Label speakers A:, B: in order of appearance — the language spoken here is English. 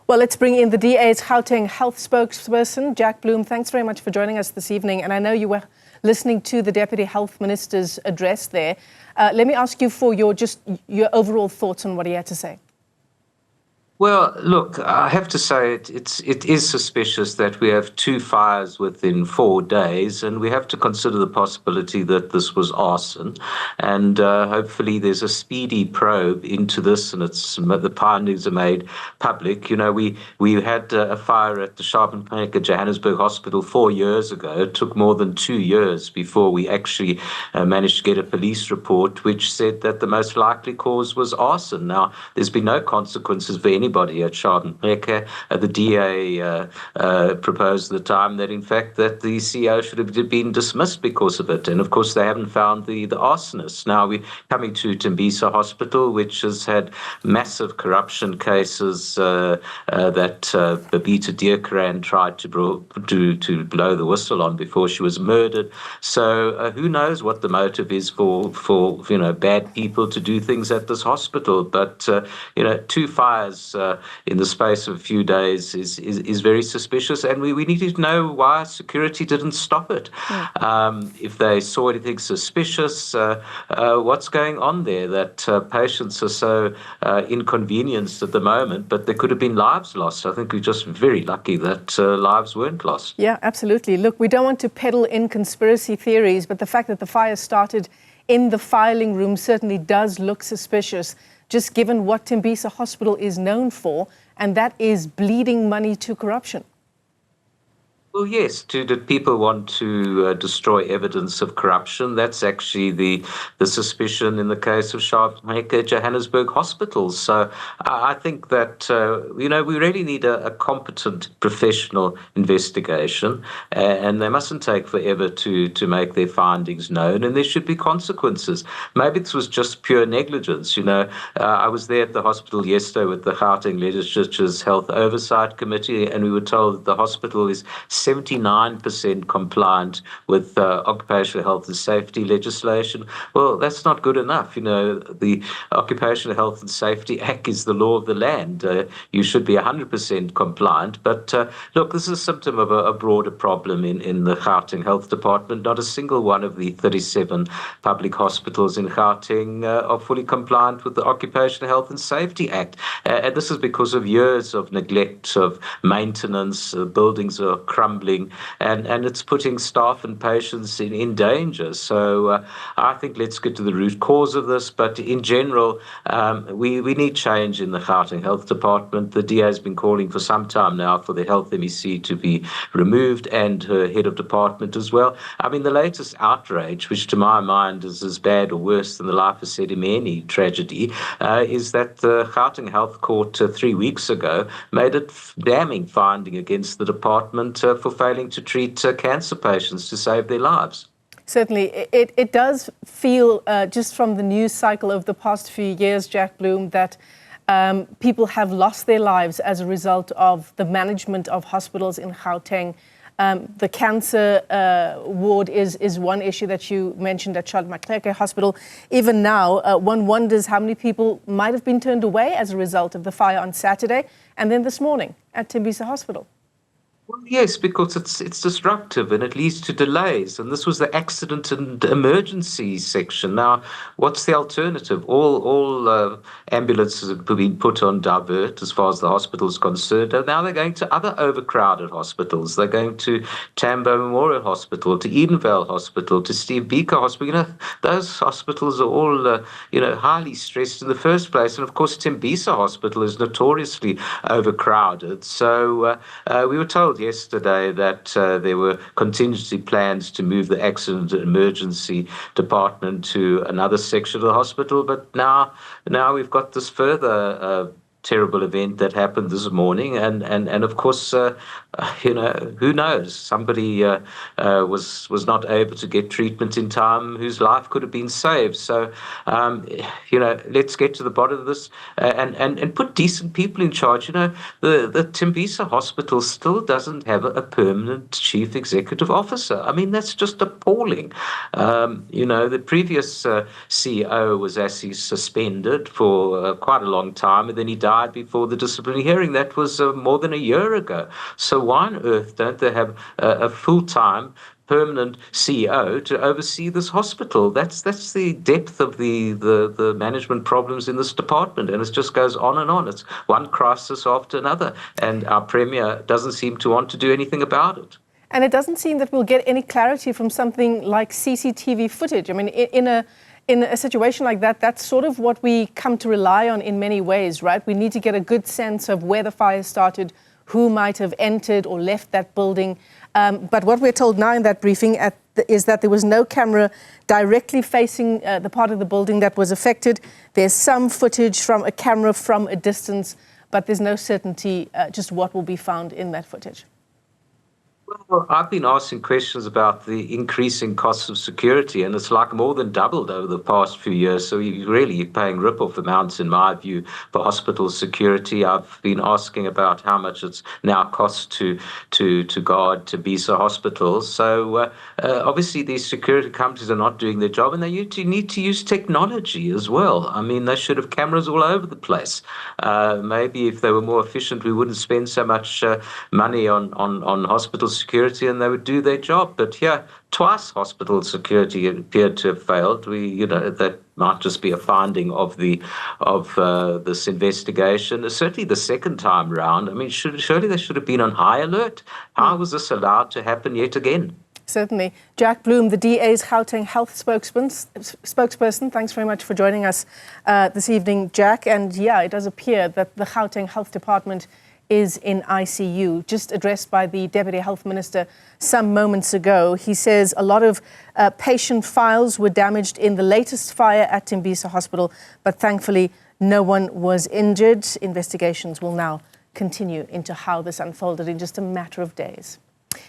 A: Well, let's bring in the DA's Gauteng health spokesperson, Jack Bloom. Thanks very much for joining us this evening. And I know you were listening to the Deputy Health Minister's address there. Let me ask you for your overall thoughts on what he had to say.
B: Well, look, I have to say it is suspicious that we have 2 fires within 4 days, and we have to consider the possibility that this was arson. And hopefully there's a speedy probe into this, and the findings are made public. You know, we had a fire at the Johannesburg Hospital 4 years ago. It took more than 2 years before we actually managed to get a police report which said that the most likely cause was arson. Now, there's been no consequences for anybody at Schadenbeke. The DA proposed at the time that, in fact, that the CEO should have been dismissed because of it. And, of course, they haven't found the arsonist. Now, we're coming to Tembisa Hospital, which has had massive corruption cases that Babita Deokaran tried to blow the whistle on before she was murdered. So who knows what the motive is for bad people to do things at this hospital. But, 2 fires in the space of a few days is very suspicious, and we need to know why security didn't stop it. If they saw anything suspicious, what's going on there, that patients are so inconvenienced at the moment, but there could have been lives lost. I think we're just very lucky that lives weren't lost.
A: Yeah, absolutely. Look, we don't want to peddle in conspiracy theories, but the fact that the fire started in the filing room certainly does look suspicious, just given what Tembisa Hospital is known for, and that is bleeding money to corruption.
B: Well, yes, did people want to destroy evidence of corruption? That's actually the suspicion in the case of Johannesburg Hospital. So I think that, we really need a competent professional investigation, and they mustn't take forever to make their findings known, and there should be consequences. Maybe this was just pure negligence. I was there at the hospital yesterday with the Gauteng Legislature's Health Oversight Committee, and we were told that the hospital is 79% compliant with occupational health and safety legislation. Well, that's not good enough. The Occupational Health and Safety Act is the law of the land. You should be 100% compliant. But look, this is a symptom of a broader problem in the Gauteng Health Department. Not a single one of the 37 public hospitals in Gauteng are fully compliant with the Occupational Health and Safety Act. And this is because of years of neglect, of maintenance. Buildings are crumbling, and it's putting staff and patients in danger. So I think let's get to the root cause of this. But in general, we need change in the Gauteng Health Department. The DA has been calling for some time now for the Health MEC to be removed, and her head of department as well. I mean, the latest outrage, which to my mind is as bad or worse than the Life of Sedimeni tragedy, is that the Gauteng Health Court 3 weeks ago made a damning finding against the department for failing to treat cancer patients to save their lives.
A: Certainly. It does feel, just from the news cycle of the past few years, Jack Bloom, that people have lost their lives as a result of the management of hospitals in Gauteng. The cancer ward is one issue that you mentioned at Schadenbeke Hospital. Even now, one wonders how many people might have been turned away as a result of the fire on Saturday and then this morning at Tembisa Hospital.
B: Well, yes, because it's disruptive and it leads to delays. And this was the accident and emergency section. Now, what's the alternative? All ambulances have been put on divert as far as the hospital is concerned. And now they're going to other overcrowded hospitals. They're going to Tambo Memorial Hospital, to Edenvale Hospital, to Steve Biko Hospital. Those hospitals are all, highly stressed in the first place. And, of course, Tembisa Hospital is notoriously overcrowded. So we were told yesterday that there were contingency plans to move the accident and emergency department to another section of the hospital, but now we've got this further terrible event that happened this morning, and of course, who knows? Somebody was not able to get treatment in time, whose life could have been saved. So, let's get to the bottom of this and put decent people in charge. The Tembisa Hospital still doesn't have a permanent chief executive officer. I mean, that's just appalling. The previous CEO was actually suspended for quite a long time, and then he died died before the disciplinary hearing. That was more than a year ago. So why on earth don't they have a full-time permanent CEO to oversee this hospital? That's the depth of the management problems in this department, and it just goes on and on. It's one crisis after another, and our Premier doesn't seem to want to do anything about it.
A: And it doesn't seem that we'll get any clarity from something like CCTV footage. I mean, in a situation like that, that's sort of what we come to rely on in many ways, right? We need to get a good sense of where the fire started, who might have entered or left that building. But what we're told now in that briefing is that there was no camera directly facing the part of the building that was affected. There's some footage from a camera from a distance, but there's no certainty just what will be found in that footage.
B: Well, I've been asking questions about the increasing costs of security, and it's like more than doubled over the past few years. So you're really paying rip-off amounts, in my view, for hospital security. I've been asking about how much it's now costs to guard Tembisa Hospital. So obviously these security companies are not doing their job, and they need to use technology as well. I mean, they should have cameras all over the place. Maybe if they were more efficient, we wouldn't spend so much money on hospital security, and they would do their job. But yeah, twice hospital security appeared to have failed. That might just be a finding of this investigation. Certainly the second time round, I mean, surely they should have been on high alert. How was this allowed to happen yet again?
A: Certainly. Jack Bloom, the DA's Gauteng health spokesperson, thanks very much for joining us this evening, Jack. And yeah, it does appear that the Gauteng Health Department is in ICU, just addressed by the Deputy Health Minister some moments ago. He says a lot of patient files were damaged in the latest fire at Tembisa Hospital, but thankfully no one was injured. Investigations will now continue into how this unfolded in just a matter of days.